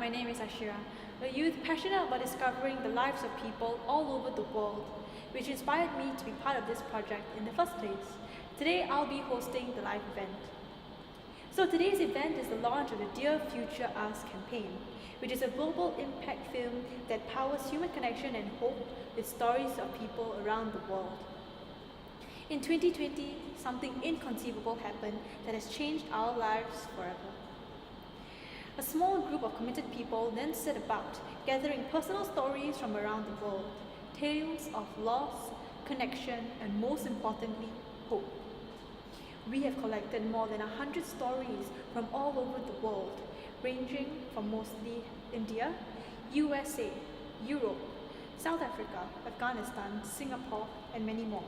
my name is Ashira, a youth passionate about discovering the lives of people all over the world, which inspired me to be part of this project in the first place. Today I'll be hosting the live event. So today's event is the launch of the Dear Future Us campaign, which is a global impact film that powers human connection and hope with stories of people around the world. In 2020, something inconceivable happened that has changed our lives forever. A small group of committed people then set about gathering personal stories from around the world, tales of loss, connection, and most importantly, hope. We have collected more than 100 stories from all over the world, ranging from mostly India, USA, Europe, South Africa, Afghanistan, Singapore, and many more.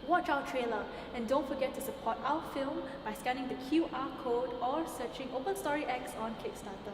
Watch our trailer and don't forget to support our film by scanning the QR code or searching Open Story X on Kickstarter.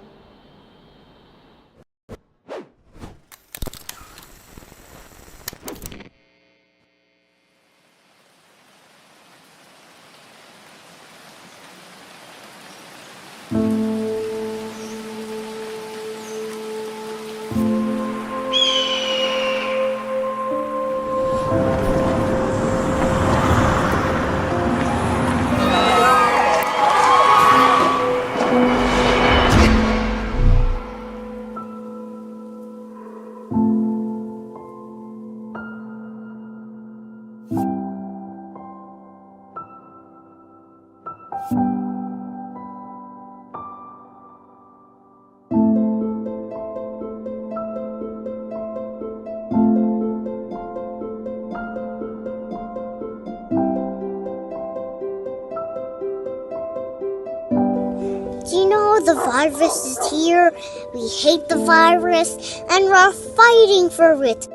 Do you know the virus is here? We hate the virus and we're fighting for it.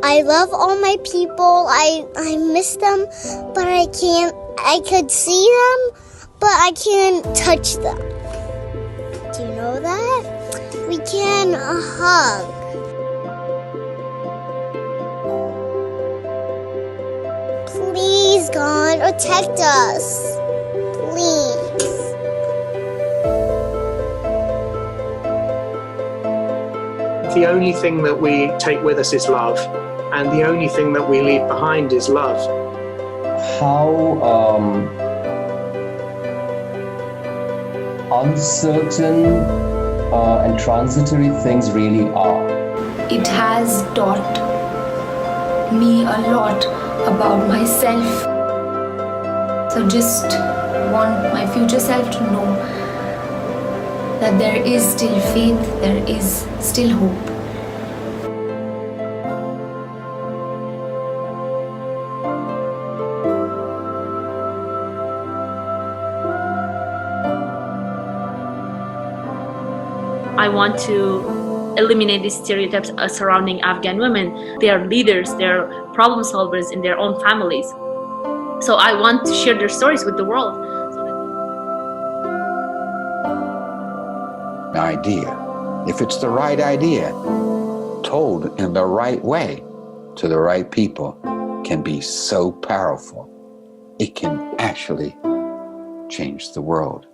I love all my people. I miss them, but I could see them, but I can't touch them. Do you know that? We can hug. Please, God, protect us. Please. The only thing that we take with us is love, and the only thing that we leave behind is love. How uncertain and transitory things really are. It has taught me a lot about myself. So just want my future self to know that there is still faith, there is still hope. I want to eliminate these stereotypes surrounding Afghan women. They are leaders, they are problem solvers in their own families. So I want to share their stories with the world. An idea, if it's the right idea, told in the right way to the right people, can be so powerful. It can actually change the world.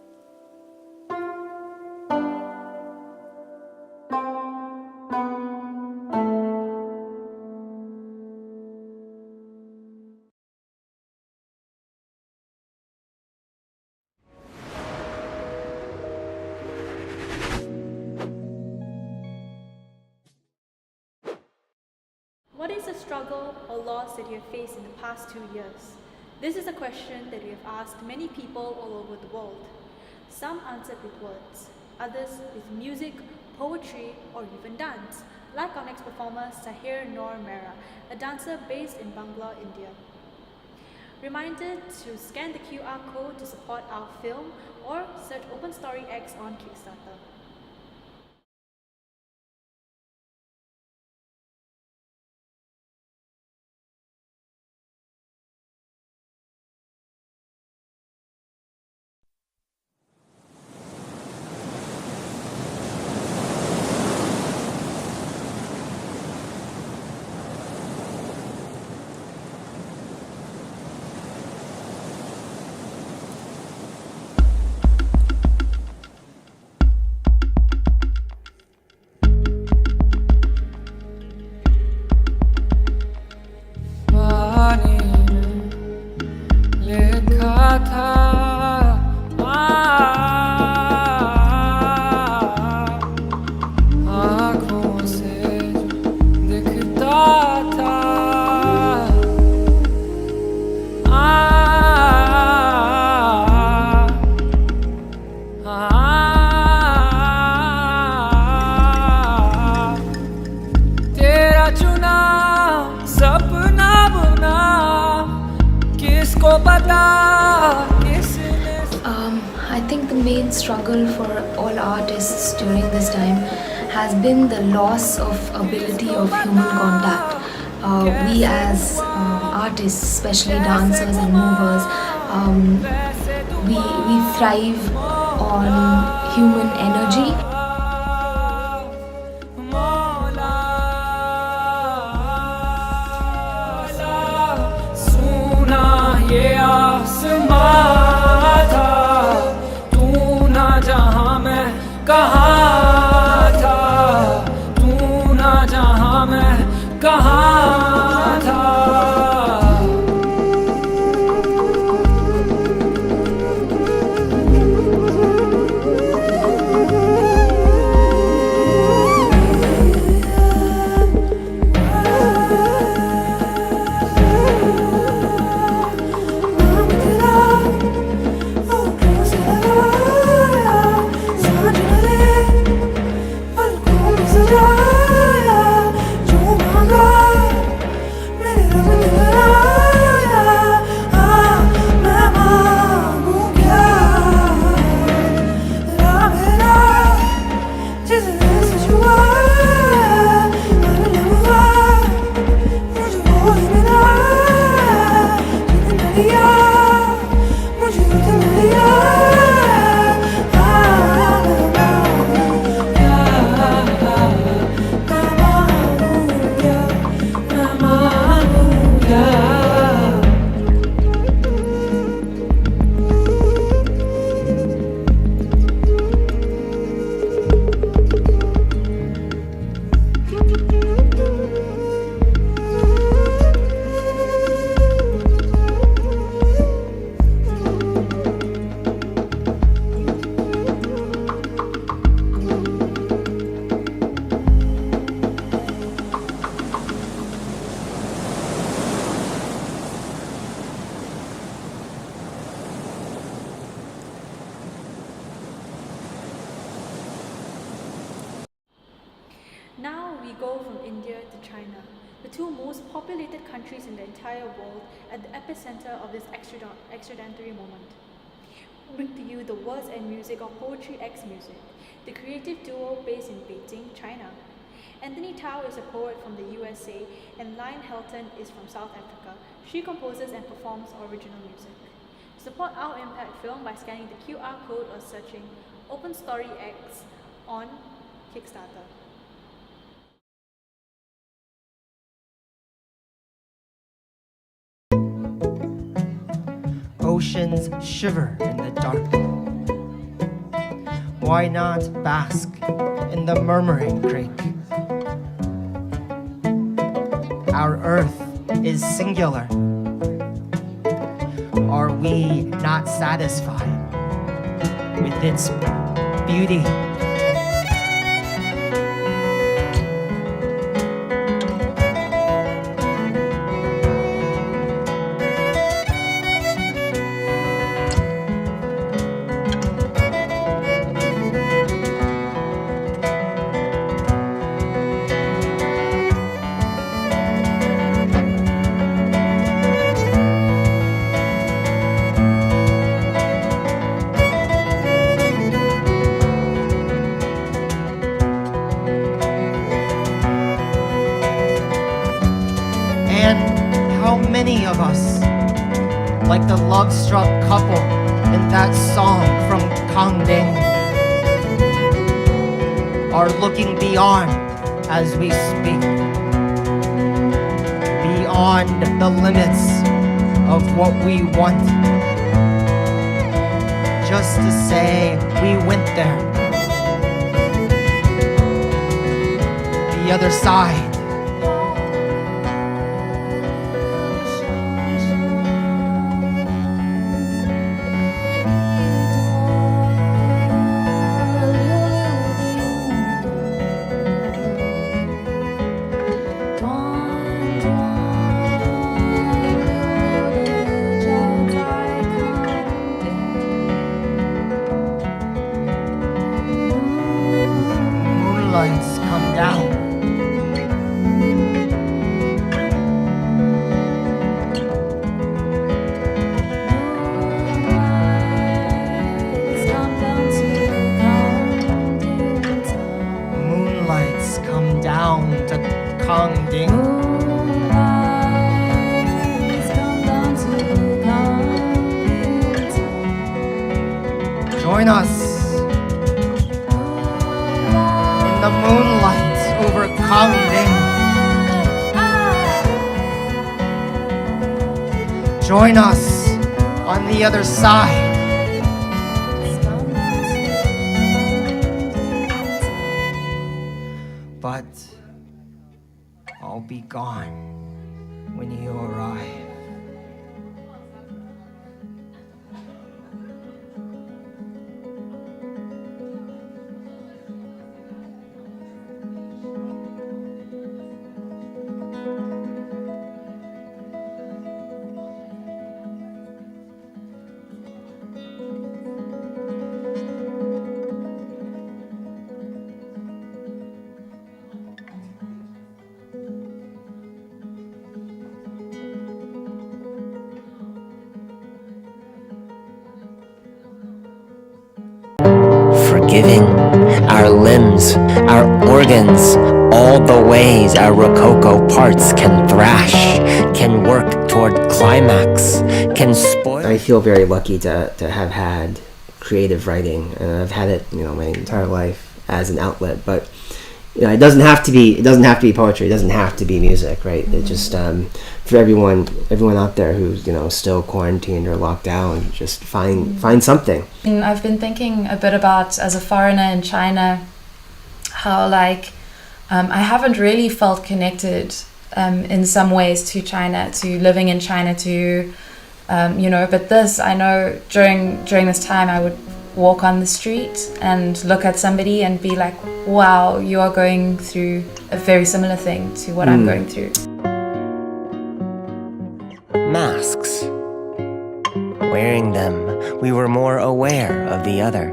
What is a struggle or loss that you have faced in the past 2 years? This is a question that we have asked many people all over the world. Some answered with words, others with music, poetry, or even dance, like our next performer Sahir Noor Mehra, a dancer based in Bangla, India. Reminder to scan the QR code to support our film or search Open Story X on Kickstarter. था आँखों से दिखता था तेरा चुना सपना बुना किसको पता I think the main struggle for all artists during this time has been the loss of ability of human contact. We as artists, especially dancers and movers, we thrive on human energy. सुना ये आसमां था तू ना जहां मैं कहाँ था तू ना जहां मैं कहाँ था Now we go from India to China, the two most populated countries in the entire world, at the epicenter of this extraordinary moment. We bring to you the words and music of Poetry X Music, the creative duo based in Beijing, China. Anthony Tao is a poet from the USA and Lyon Helton is from South Africa. She composes and performs original music. Support our impact film by scanning the QR code or searching Open Story X on Kickstarter. Oceans shiver in the dark. Why not bask in the murmuring creek? Our earth is singular. Are we not satisfied with its beauty? Many of us, like the love-struck couple in that song from Kangding, are looking beyond as we speak, beyond the limits of what we want, just to say we went there. The other side. Kangding. Join us in the moonlight over Kangding. Join us on the other side. But I'll be gone when you arrive. Forgiving our limbs, our organs, all the ways our rococo parts can thrash, can work toward climax, can spoil. I feel very lucky to have had creative writing, and I've had it, my entire life as an outlet. But it doesn't have to be poetry. It doesn't have to be music, right? It just for everyone out there who's still quarantined or locked down, just find something. And I've been thinking a bit about, as a foreigner in China, how I haven't really felt connected in some ways to China, to living in China, to but this, I know during this time I would walk on the street and look at somebody and be like, wow, you are going through a very similar thing to what I'm going through. Masks. Wearing them, we were more aware of the other.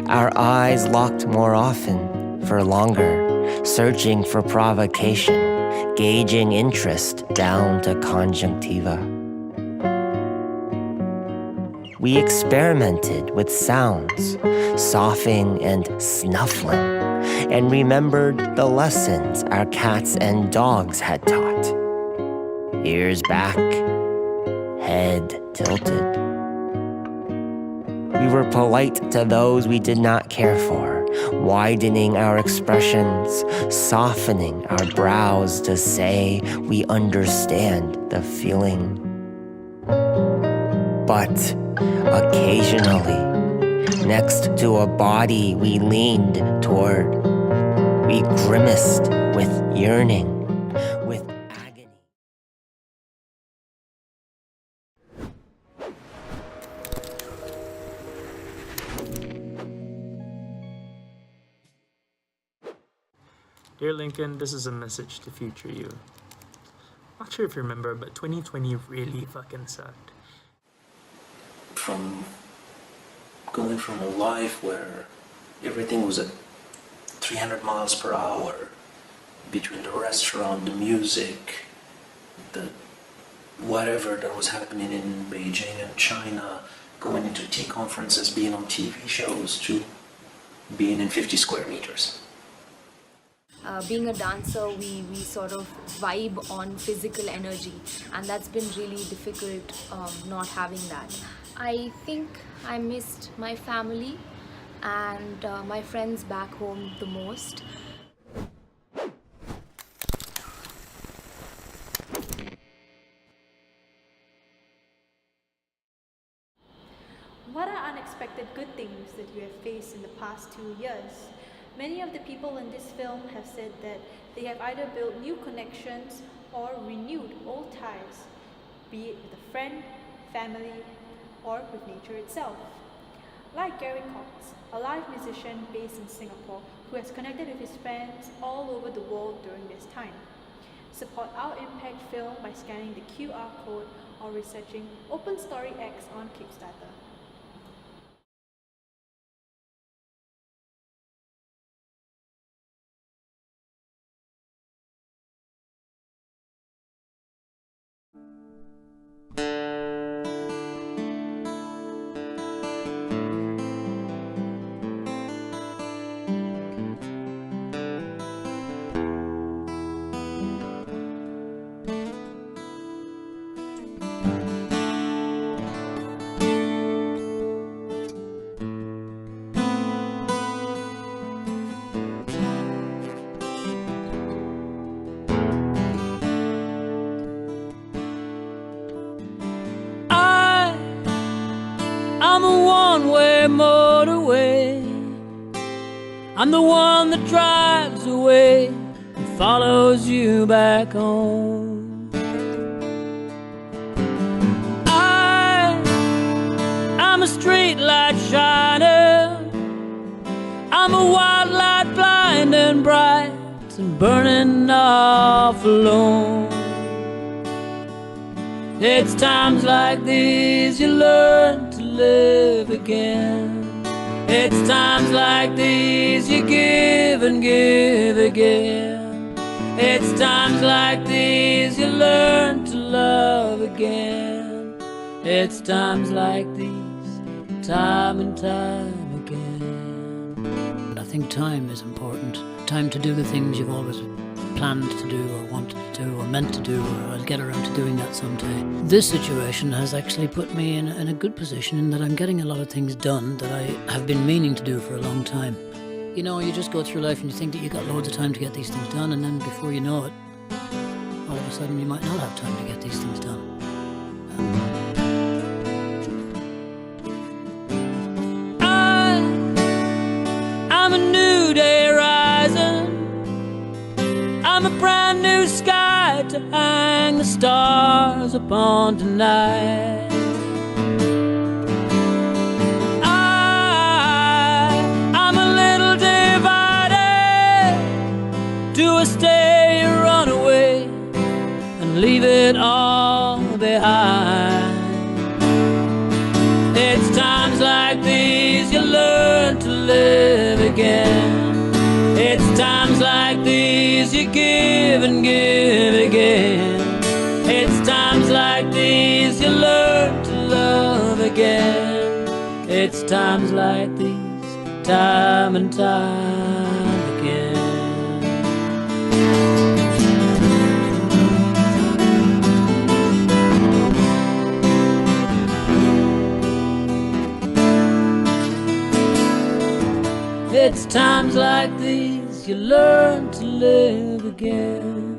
Our eyes locked more often, for longer, searching for provocation, gauging interest down to conjunctiva. We experimented with sounds, soughing and snuffling, and remembered the lessons our cats and dogs had taught. Ears back, head tilted. We were polite to those we did not care for, widening our expressions, softening our brows to say we understand the feeling. But occasionally, next to a body we leaned toward, we grimaced with yearning, with agony. Dear Lincoln, this is a message to future you. Not sure if you remember, but 2020 really fucking sucked. From going from a life where everything was at 300 miles per hour, between the restaurant, the music, the whatever that was happening in Beijing and China, going into tea conferences, being on TV shows, to being in 50 square meters. Being a dancer, we sort of vibe on physical energy, and that's been really difficult not having that. I think I missed my family and my friends back home the most. What are unexpected good things that you have faced in the past 2 years? Many of the people in this film have said that they have either built new connections or renewed old ties, be it with a friend, family, or with nature itself. Like Gary Cox, a live musician based in Singapore who has connected with his fans all over the world during this time. Support our impact film by scanning the QR code or researching Open Story X on Kickstarter. I'm a one-way motorway. I'm the one that drives away and follows you back home. I'm a street light shiner. I'm a white light blind and bright and burning off alone. It's times like these you learn to live again. It's times like these you give and give again. It's times like these you learn to love again. It's times like these, time and time again. I think time is important. Time to do the things you've always planned to do or wanted to do or meant to do, or I'll get around to doing that someday. This situation has actually put me in a good position in that I'm getting a lot of things done that I have been meaning to do for a long time. You know, you just go through life and you think that you got loads of time to get these things done, and then before you know it, all of a sudden you might not have time to get these things done. I'm a new day rising. I'm a brand new sky to hang the stars upon tonight. I'm a little divided. Do I stay or run away and leave it all behind? It's times like these you learn to live again. It's times like these you give and give again. It's times like these you learn to love again. It's times like these, time and time again. It's times like these you learn to live again.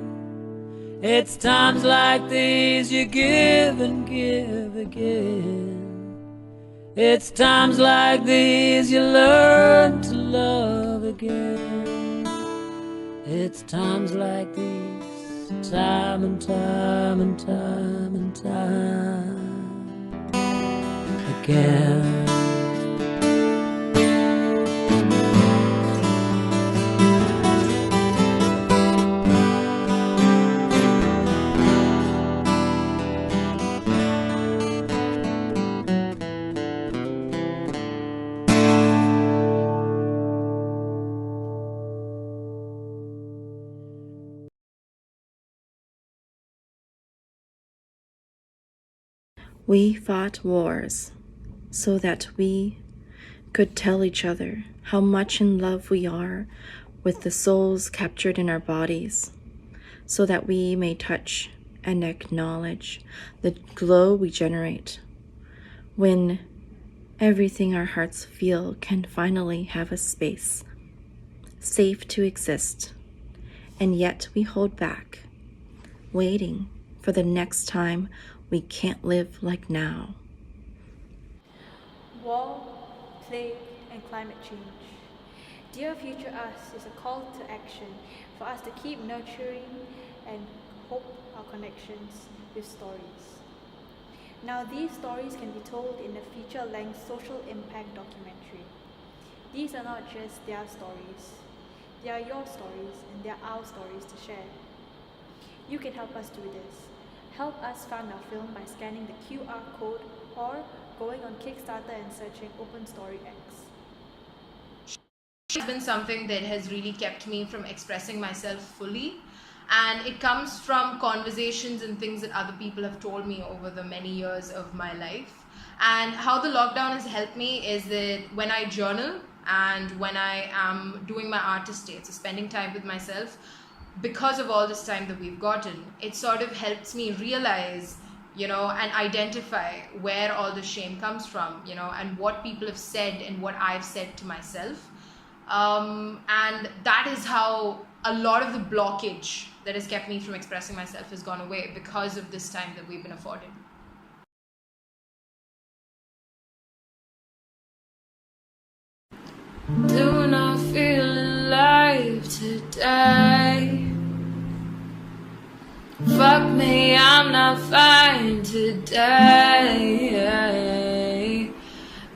It's times like these you give and give again. It's times like these you learn to love again. It's times like these, time and time and time and time again. We fought wars so that we could tell each other how much in love we are with the souls captured in our bodies, so that we may touch and acknowledge the glow we generate when everything our hearts feel can finally have a space, safe to exist, and yet we hold back, waiting for the next time we can't live like now. War, plague, and climate change. Dear Future Us is a call to action for us to keep nurturing and hope our connections with stories. Now these stories can be told in a feature-length social impact documentary. These are not just their stories. They are your stories and they are our stories to share. You can help us do this. Help us fund our film by scanning the QR code or going on Kickstarter and searching Open Story X. It's been something that has really kept me from expressing myself fully, and it comes from conversations and things that other people have told me over the many years of my life. And how the lockdown has helped me is that when I journal and when I am doing my artist state, so spending time with myself, because of all this time that we've gotten, it sort of helps me realize, and identify where all the shame comes from, and what people have said and what I've said to myself. And that is how a lot of the blockage that has kept me from expressing myself has gone away because of this time that we've been afforded. Do not feel alive today. Fuck me, I'm not fine today.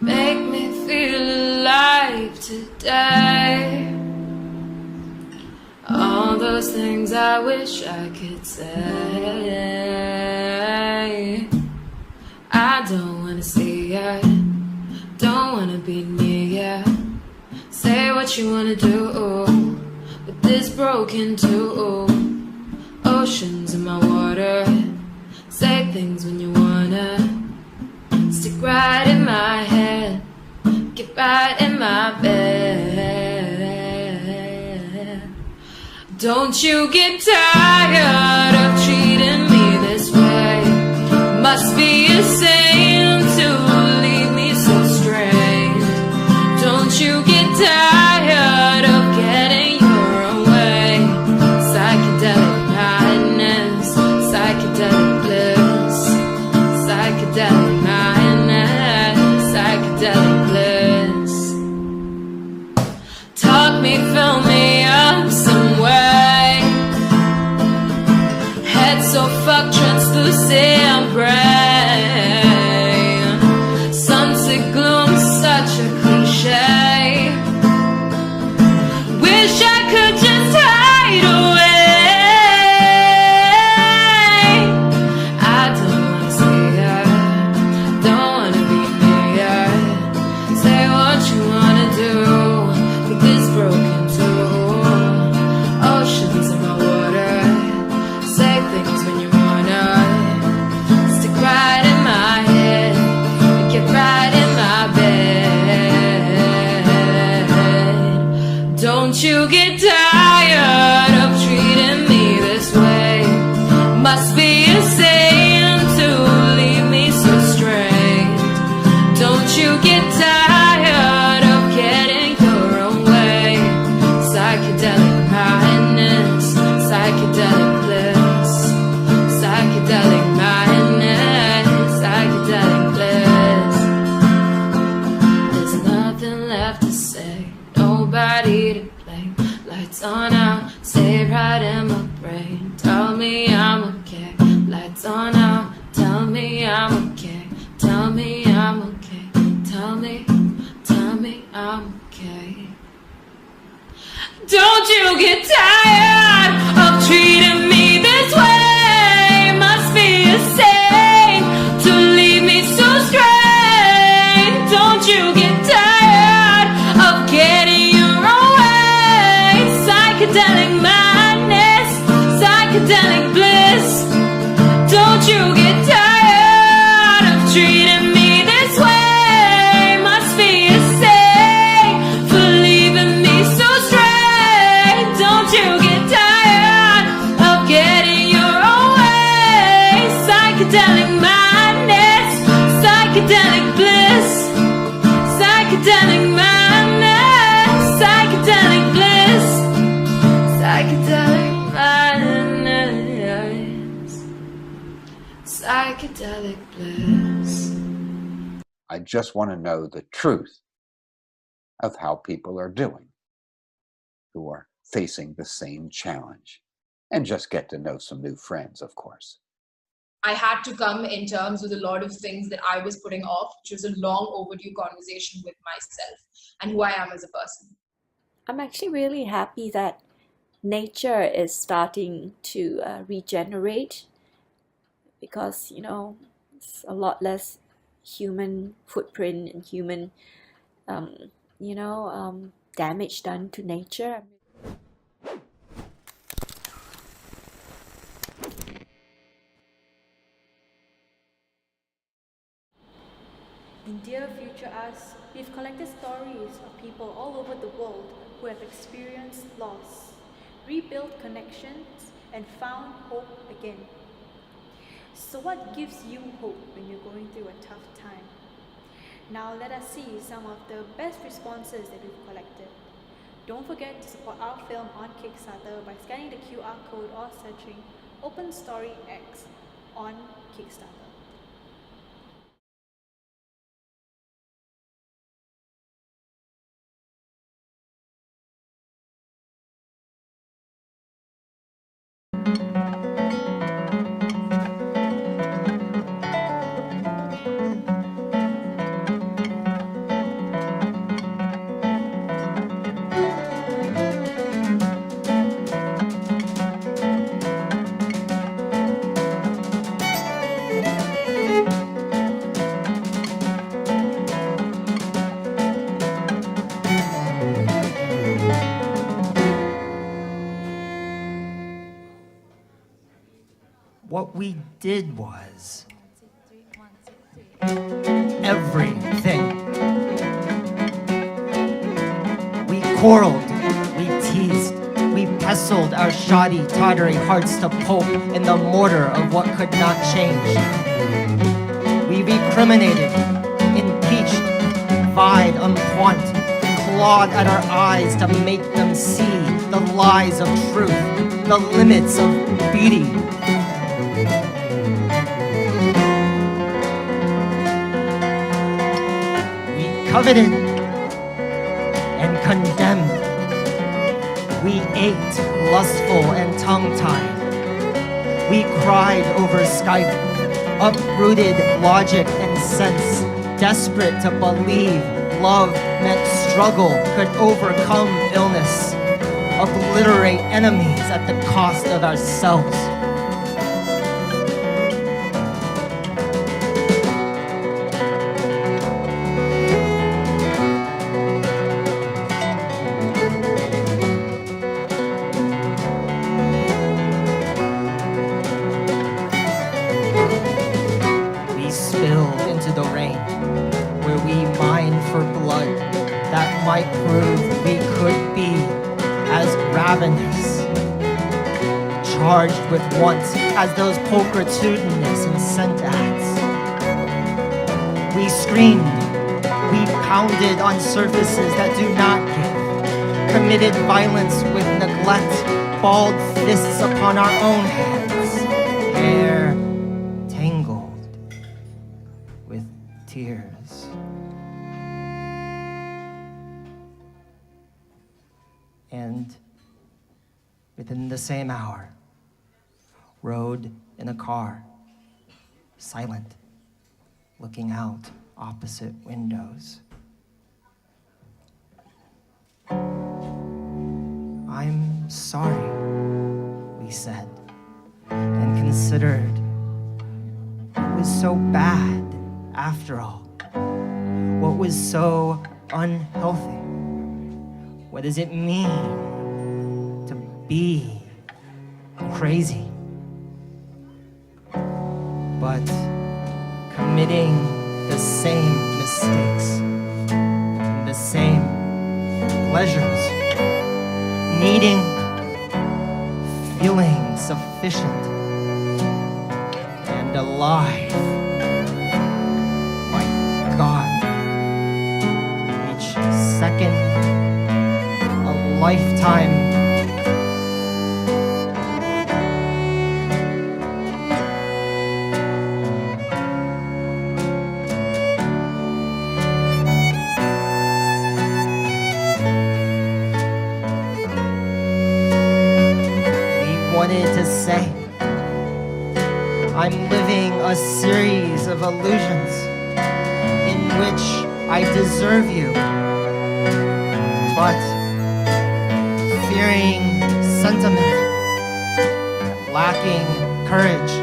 Make me feel alive today. All those things I wish I could say. I don't wanna see ya, don't wanna be near ya. Say what you wanna do with this broken too. Oceans in my water. Say things when you wanna. Stick right in my head. Get right in my bed. Don't you get tired of treating me this way? Must be a sin to leave me so strange. Don't you get tired of getting your own way? Psychedelic madness, psychedelic bliss, psychedelic madness, psychedelic bliss. Talk me, fill me up some way. Head so fucked, translucent brain. Sunset gloom, such a cliche. Wish I could just hide away. I don't wanna see ya, don't wanna be near ya. Say what you wanna do with this broken tool. Oceans in my water. Say things when you wanna. Stick right in my head. Get right in my bed. Don't you get tired of treating me this way? Must be a sin to leave me so strange. Don't you get tired of getting your own way? Psychedelic madness, psychedelic bliss, psychedelic madness, psychedelic bliss. There's nothing left to say, nobody to blame. Lights on out, stay right in my brain. Tell me I'm okay. Lights on out, tell me I'm okay. Tell me I'm okay. Tell me I'm okay. Don't you get tired of treating me this way? Must be a sin to leave me so strange. Don't you get tired of getting your own way? Psychedelic madness, psychedelic bliss. Don't you get tired of treating me this way? Must be a sin for leaving me so strange. Don't you get tired of getting your own way? Psychedelic madness, psychedelic bliss, psychedelic madness, psychedelic bliss, psychedelic madness, psychedelic bliss. I just want to know the truth of how people are doing who are facing the same challenge, and just get to know some new friends, of course. I had to come in terms with a lot of things that I was putting off, which was a long overdue conversation with myself and who I am as a person. I'm actually really happy that nature is starting to regenerate, because it's a lot less human footprint and human damage done to nature. In Dear Future Us, we've collected stories of people all over the world who have experienced loss, rebuilt connections, and found hope again. So what gives you hope when you're going through a tough time? Now let us see some of the best responses that we've collected. Don't forget to support our film on Kickstarter by scanning the QR code or searching Open Story X on Kickstarter. What we did was everything. We quarreled, we teased, we pestled our shoddy, tottery hearts to pulp in the mortar of what could not change. We recriminated, impeached, vied umquant, clawed at our eyes to make them see the lies of truth, the limits of beauty. Coveted and condemned. We ate lustful and tongue-tied. We cried over Skype, uprooted logic and sense, desperate to believe love meant struggle could overcome illness, obliterate enemies at the cost of ourselves. Might prove we could be as ravenous, charged with wants as those pulchritudinous and scent acts. We screamed, we pounded on surfaces that do not give, committed violence with neglect, balled fists upon our own heads, hair tangled with tears. And within the same hour, rode in a car, silent, looking out opposite windows. I'm sorry, we said, and considered what was so bad after all, what was so unhealthy. What does it mean to be crazy? But committing the same mistakes, the same pleasures, needing, feeling sufficient and alive. My God, each second lifetime. We wanted to say, I'm living a series of illusions in which I deserve you, but fearing sentiment, lacking courage.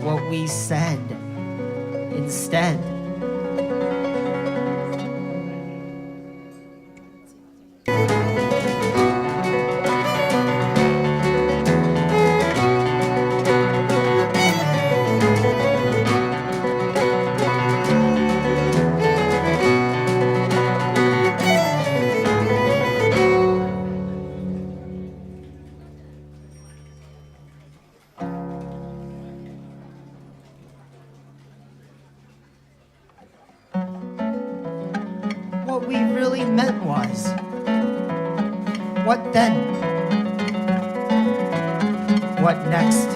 What we said instead. What we really meant was, what then? What next?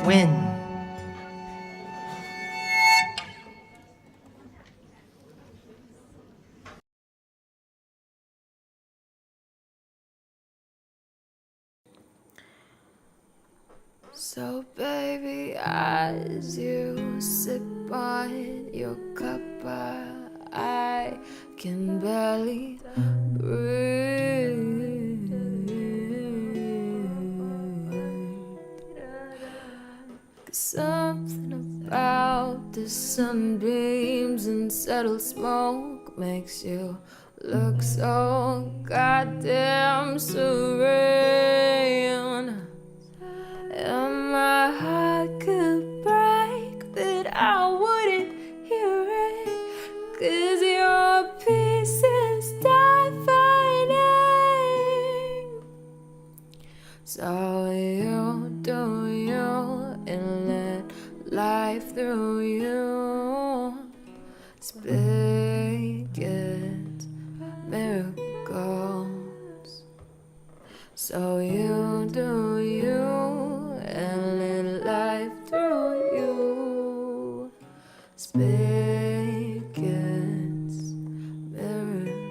When? So baby, as you sip on your cuppa, I can barely breathe. Something about the sunbeams and settled smoke makes you look so goddamn serene. And my heart could break, but I wouldn't hear it, 'cause your peace is defining. So you do you and let life through you speak it miracles. So you do you and let life through you speak its miracles.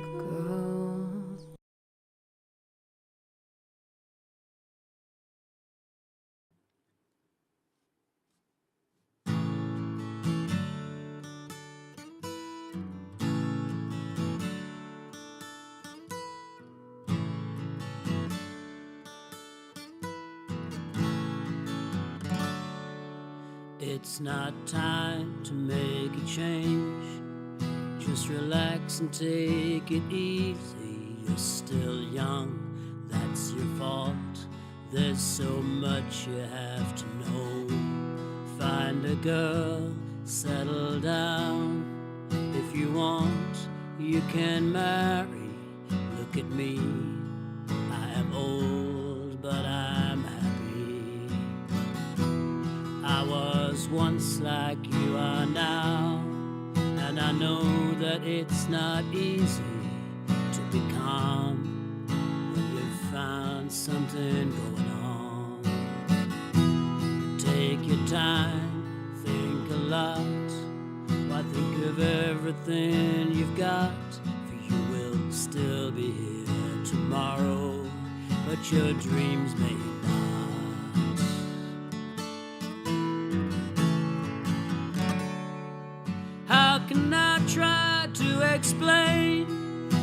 It's not time to make a change. Just relax and take it easy. You're still young, that's your fault. There's so much you have to know. Find a girl, settle down. If you want, you can marry. Look at me, I am old, but I'm happy. I was once like you are now, and I know that it's not easy to be calm when you've found something going on. Take your time, think a lot. Why think of everything you've got? For you will still be here tomorrow, but your dreams may not. How can I try to explain?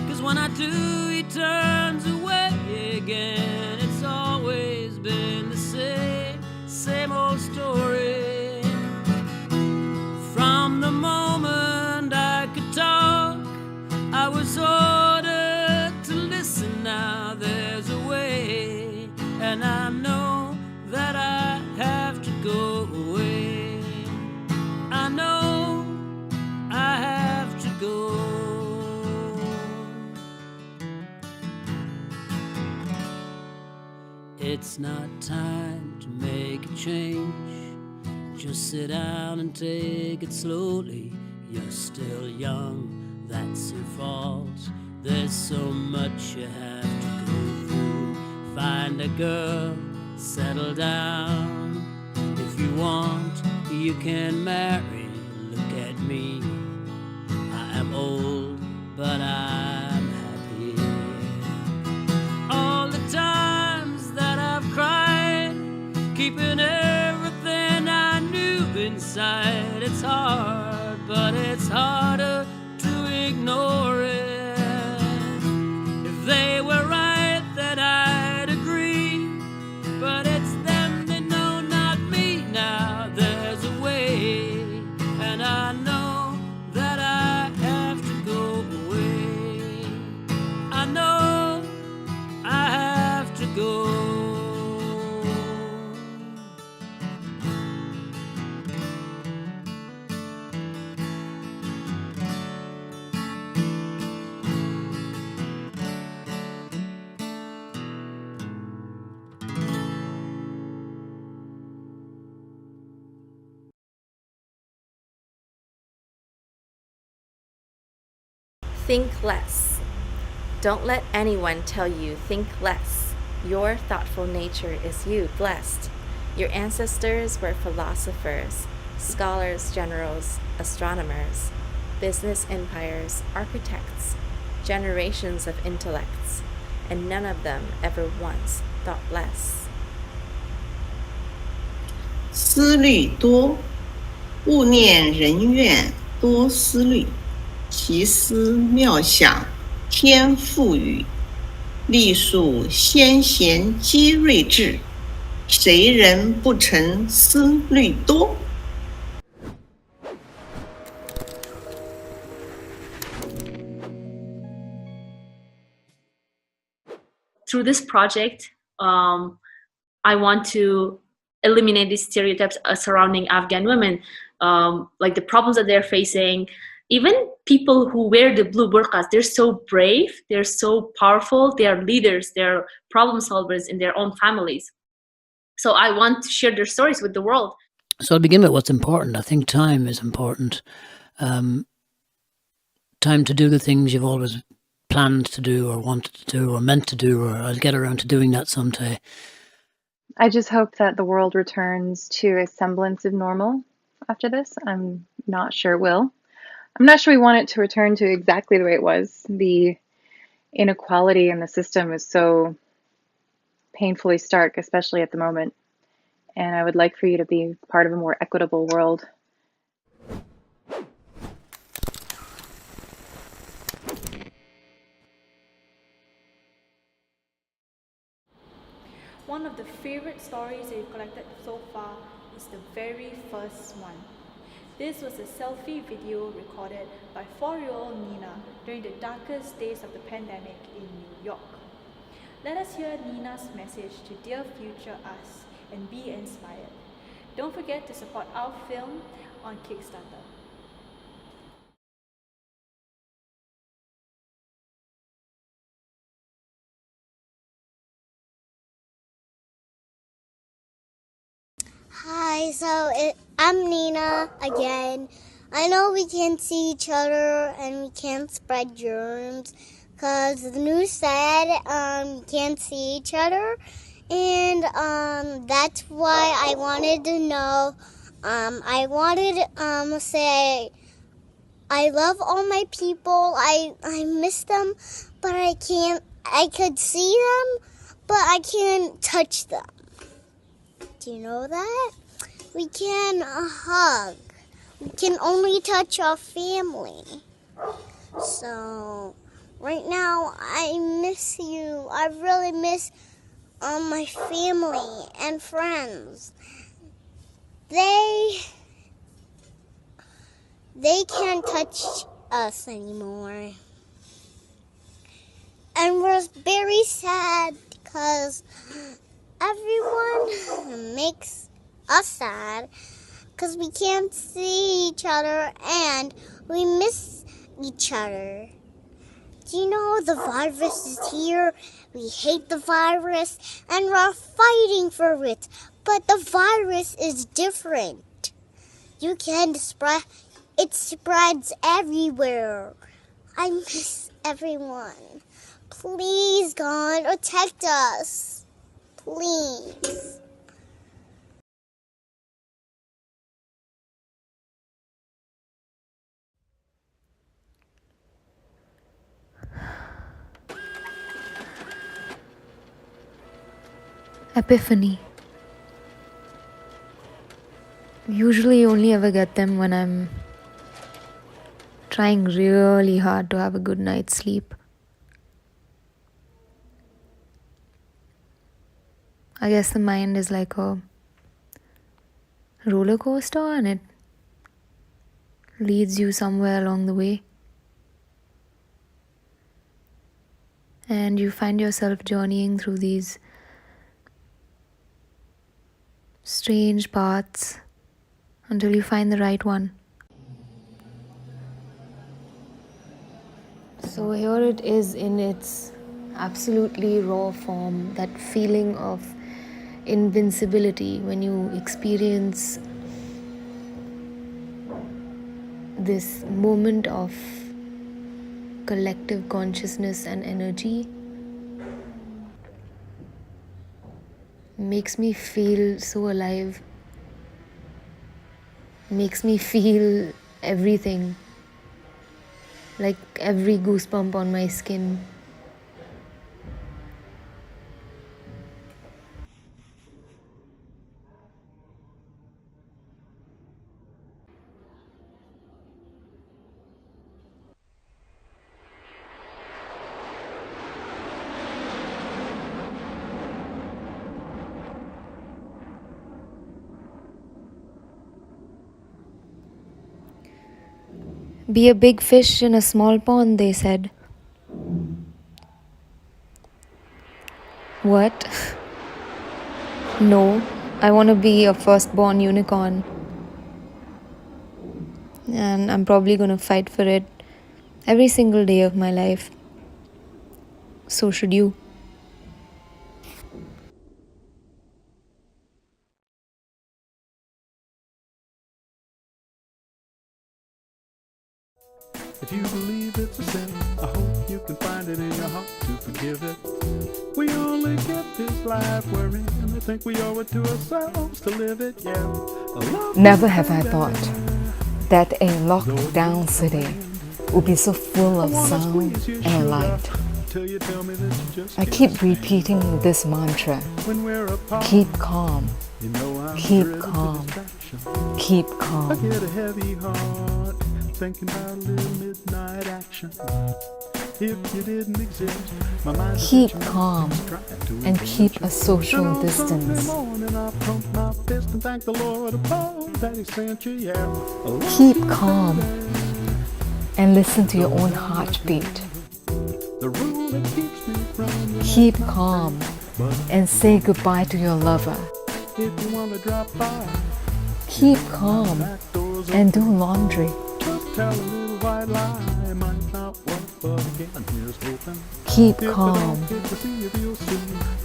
'Cause when I do, he turns away again. It's always been the same old story. From the moment I could talk, I was ordered to listen. Now there's a way, and I know that I have to go away. I know I have to go. It's not time to make a change. Just sit down and take it slowly. You're still young, that's your fault. There's so much you have to go through. Find a girl, settle down. If you want, you can marry. Look at me, I am old, but I'm happy. All the times that I've cried, keeping everything I knew inside. It's hard, but it's harder to ignore it. If they were right, then I'd agree, but it's them, they know, not me. Now there's a way, and I know that I have to go away. I know I have to go. Think less. Don't let anyone tell you think less. Your thoughtful nature is you, blessed. Your ancestors were philosophers, scholars, generals, astronomers, business empires, architects, generations of intellects, and none of them ever once thought less. 思虑多，勿念人怨多思虑，其思妙想天赋予。历数先贤皆睿智，谁人不曾思虑多？ Through this project, I want to eliminate these stereotypes surrounding Afghan women, like the problems that they're facing. Even people who wear the blue burqas, they're so brave, they're so powerful, they are leaders, they're problem solvers in their own families. So I want to share their stories with the world. So I'll begin with what's important. I think time is important. Time to do the things you've always planned to do or wanted to do or meant to do, or I'll get around to doing that someday. I just hope that the world returns to a semblance of normal after this. I'm not sure it will. I'm not sure we want it to return to exactly the way it was. The inequality in the system is so painfully stark, especially at the moment. And I would like for you to be part of a more equitable world. One of the favorite stories that you've collected so far is the very first one. This was a selfie video recorded by 4-year-old Nina during the darkest days of the pandemic in New York. Let us hear Nina's message to dear future us and be inspired. Don't forget to support our film on Kickstarter. Hi, I'm Nina again. I know we can't see each other and we can't spread germs because the news said we can't see each other, and that's why I wanted to know. I wanted to say I love all my people. I miss them, but I can't. I could see them, but I can't touch them. Do you know that? We can hug. We can only touch our family. So, right now, I miss you. I really miss my family and friends. They can't touch us anymore. And we're very sad because everyone makes us sad because we can't see each other and we miss each other. Do you know the virus is here? We hate the virus and we're fighting for it. But the virus is different. You can spread, it spreads everywhere. I miss everyone. Please, God, protect us. Please. Epiphany. Usually only ever get them when I'm trying really hard to have a good night's sleep. I guess the mind is like a roller coaster and it leads you somewhere along the way. And you find yourself journeying through these strange paths until you find the right one. So here it is in its absolutely raw form, that feeling of invincibility when you experience this moment of collective consciousness and energy. Makes me feel so alive, makes me feel everything, like every goosebump on my skin. Be a big fish in a small pond, they said. What? No, I want to be a firstborn unicorn. And I'm probably going to fight for it every single day of my life. So should you. If you believe it's a sin, I hope you can find it in your heart to forgive it. We only get this life we're in, and I think we owe it to ourselves to live it, yeah. Never have I thought that a lockdown city would be so full of sound and light. I keep repeating this mantra: keep calm, keep calm, keep calm. I get a heavy heart thinking about a little midnight action. If you didn't exist, my mind keep calm and keep a social distance. Keep calm and listen to your own heartbeat. Keep calm and say goodbye to your lover. Keep calm and do laundry. Keep calm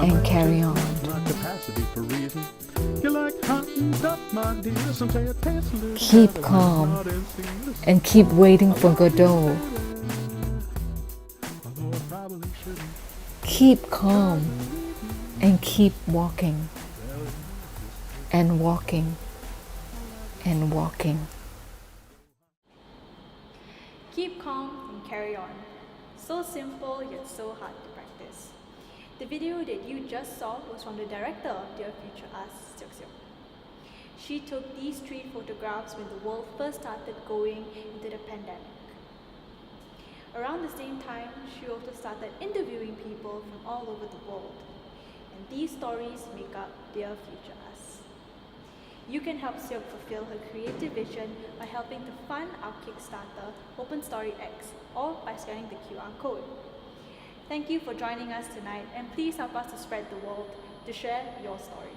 and carry on. Keep calm and keep waiting for Godot. Keep calm and keep walking and walking and walking. Keep calm and carry on. So simple yet so hard to practice. The video that you just saw was from the director of Dear Future Us, Seok Seok. She took these 3 photographs when the world first started going into the pandemic. Around the same time, she also started interviewing people from all over the world. And these stories make up Dear Future Us. You can help Seok fulfill her creative vision by helping to fund our Kickstarter, Open Story X, or by scanning the QR code. Thank you for joining us tonight, and please help us to spread the word, to share your story.